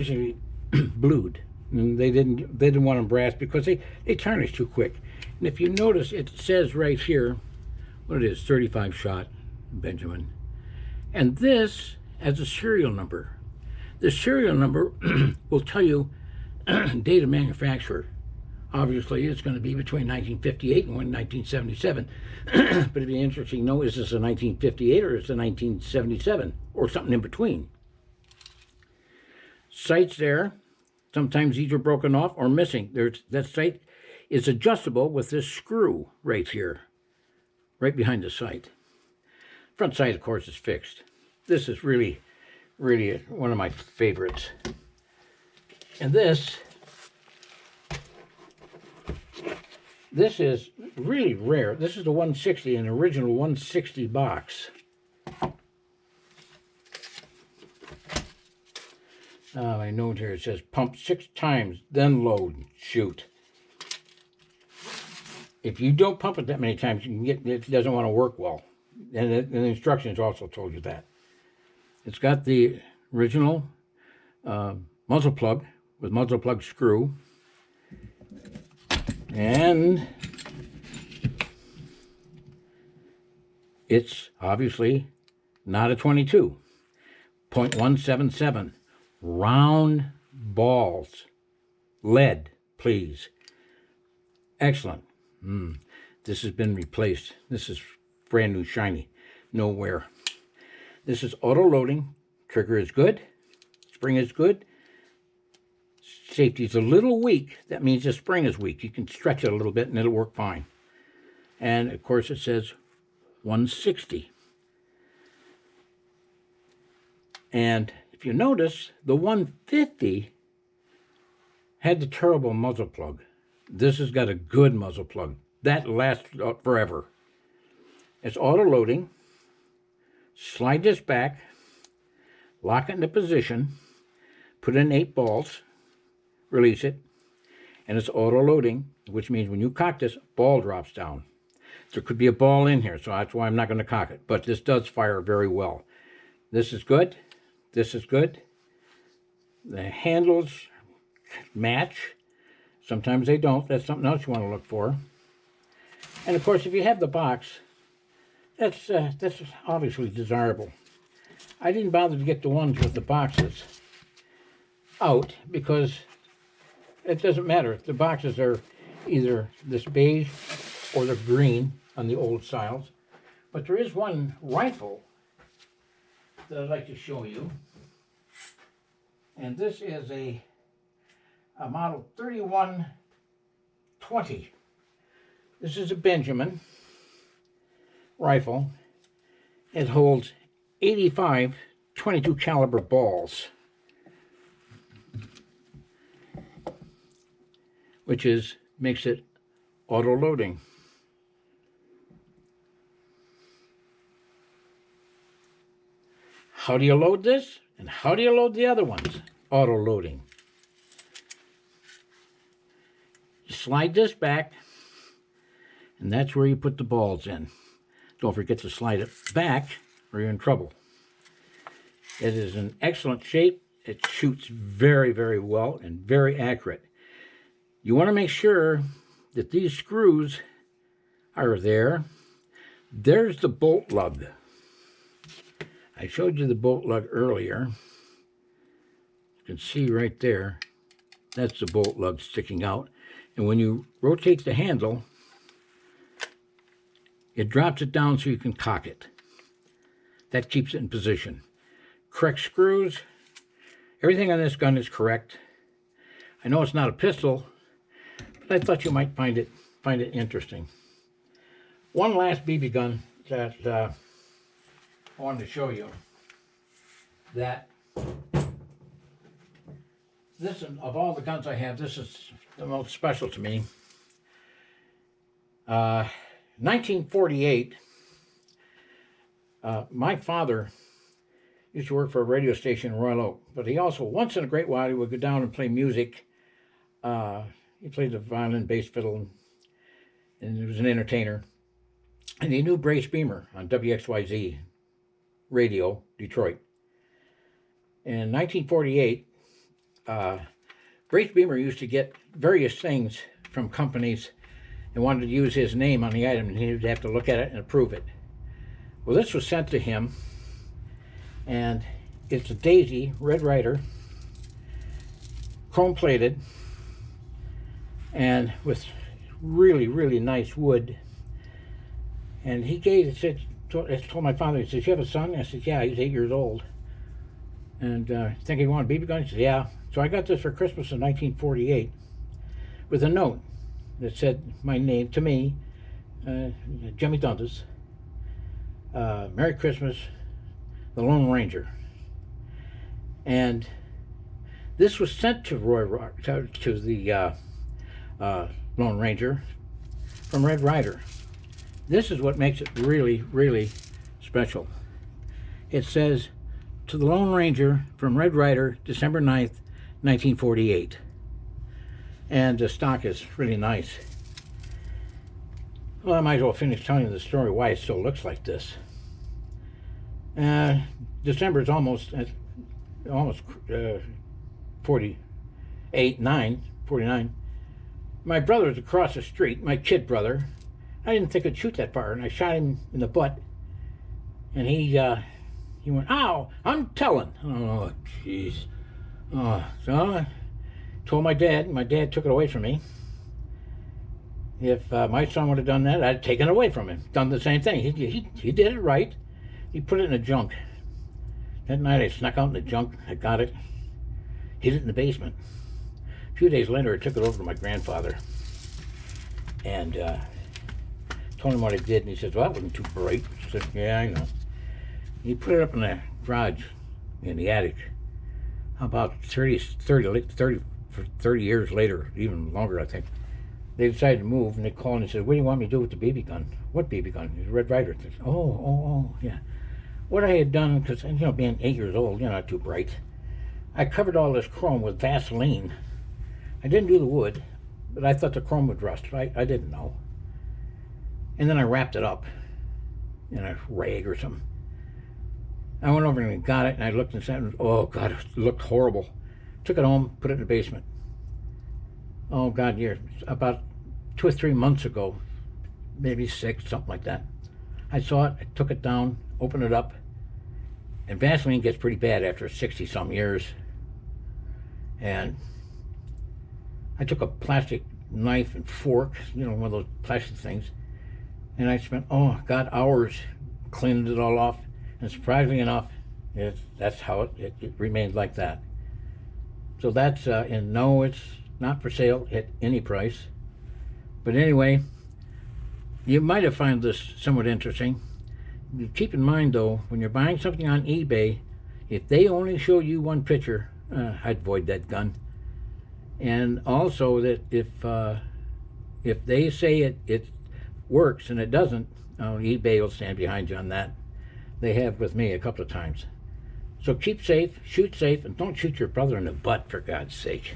Usually blued. And they didn't want them brass because they tarnish too quick. And if you notice, it says right here what it is, 35 shot Benjamin. And this has a serial number. The serial number will tell you date of manufacture. Obviously, it's going to be between 1958 and 1977. But it'd be interesting to know, is this a 1958 or is it a 1977 or something in between? Sights there. Sometimes these are broken off or missing. That sight is adjustable with this screw right here, right behind the sight. Front sight, of course, is fixed. This is really, really one of my favorites. And this is really rare. This is the 160, an original 160 box. My note here, it says pump 6 times, then load, shoot. If you don't pump it that many times, you can get it doesn't want to work well. And the instructions also told you that. It's got the original muzzle plug with muzzle plug screw. And it's obviously not a 22. 0.177. Round balls. Lead, please. Excellent. This has been replaced. This is brand new, shiny. No wear. This is auto loading. Trigger is good. Spring is good. Safety is a little weak. That means the spring is weak. You can stretch it a little bit and it'll work fine. And of course it says 160. And if you notice, the 150 had the terrible muzzle plug. This has got a good muzzle plug. That lasts forever. It's auto loading. Slide this back. Lock it into position. Put in 8 balls. Release it. And it's auto loading, which means when you cock this, ball drops down. There could be a ball in here, so that's why I'm not going to cock it. But this does fire very well. This is good. This is good. The handles match. Sometimes they don't. That's something else you want to look for. And of course, if you have the box, that's obviously desirable. I didn't bother to get the ones with the boxes out because it doesn't matter. The boxes are either this beige or the green on the old styles. But there is one rifle that I'd like to show you. And this is a model 3120. This is a Benjamin rifle. It holds 85 22 caliber balls, which makes it auto loading. How do you load this? And how do you load the other ones? Auto loading. You slide this back, and that's where you put the balls in. Don't forget to slide it back or you're in trouble. It is in excellent shape. It shoots very, very well and very accurate. You want to make sure that these screws are there. There's the bolt lug. I showed you the bolt lug earlier. You can see right there, that's the bolt lug sticking out. And when you rotate the handle, it drops it down so you can cock it. That keeps it in position. Correct screws. Everything on this gun is correct. I know it's not a pistol, but I thought you might find it interesting. One last BB gun that I wanted to show you. That this, of all the guns I have, this is the most special to me. 1948, my father used to work for a radio station in Royal Oak, but he also, once in a great while, he would go down and play music. He played the violin, bass, fiddle, and he was an entertainer. And he knew Brace Beamer on WXYZ radio, Detroit. In 1948, Brace Beamer used to get various things from companies and wanted to use his name on the item, and he would have to look at it and approve it. Well, this was sent to him, and it's a Daisy Red Ryder, chrome plated, and with really, really nice wood. And he told my father, he says, "You have a son?" I said, "Yeah, he's 8 years old." And think he wanted a BB gun? He said, "Yeah." So I got this for Christmas in 1948 with a note that said my name to me, Jimmy Dundas, "Merry Christmas, the Lone Ranger." And this was sent to to the Lone Ranger from Red Ryder. This is what makes it really, really special. It says, "To the Lone Ranger from Red Ryder, December 9th, 1948. And the stock is really nice. Well, I might as well finish telling you the story why it still looks like this. December is almost 49. My brother was across the street, my kid brother. I didn't think I'd shoot that far, and I shot him in the butt. And he went, "Ow, I'm telling." Oh, jeez. So I told my dad. My dad took it away from me. If my son would have done that, I'd taken it away from him. Done the same thing. He did it right. He put it in the junk. That night I snuck out in the junk. I got it. Hid it in the basement. A few days later, I took it over to my grandfather. And told him what I did. And he says, "Well, that wasn't too bright." I said, "Yeah, I know." He put it up in the garage, in the attic. About 30 years later, even longer, I think, they decided to move, and they called and they said, "What do you want me to do with the BB gun?" "What BB gun?" "It's a Red Ryder." I said, oh, yeah. What I had done, because, being 8 years old, not too bright, I covered all this chrome with Vaseline. I didn't do the wood, but I thought the chrome would rust. I didn't know. And then I wrapped it up in a rag or something. I went over and got it, and I looked inside, and oh, God, it looked horrible. Took it home, put it in the basement. Oh, God, about 2 or 3 months ago, maybe 6, something like that. I saw it, I took it down, opened it up, and Vaseline gets pretty bad after 60-some years. And I took a plastic knife and fork, one of those plastic things, and I spent, oh, God, hours cleaning it all off. And surprisingly enough, that's how it remained like that. So that's, and no, it's not for sale at any price. But anyway, you might have found this somewhat interesting. Keep in mind, though, when you're buying something on eBay, if they only show you one picture, I'd void that gun. And also that if they say it works and it doesn't, eBay will stand behind you on that. They have with me a couple of times. So keep safe, shoot safe, and don't shoot your brother in the butt, for God's sake.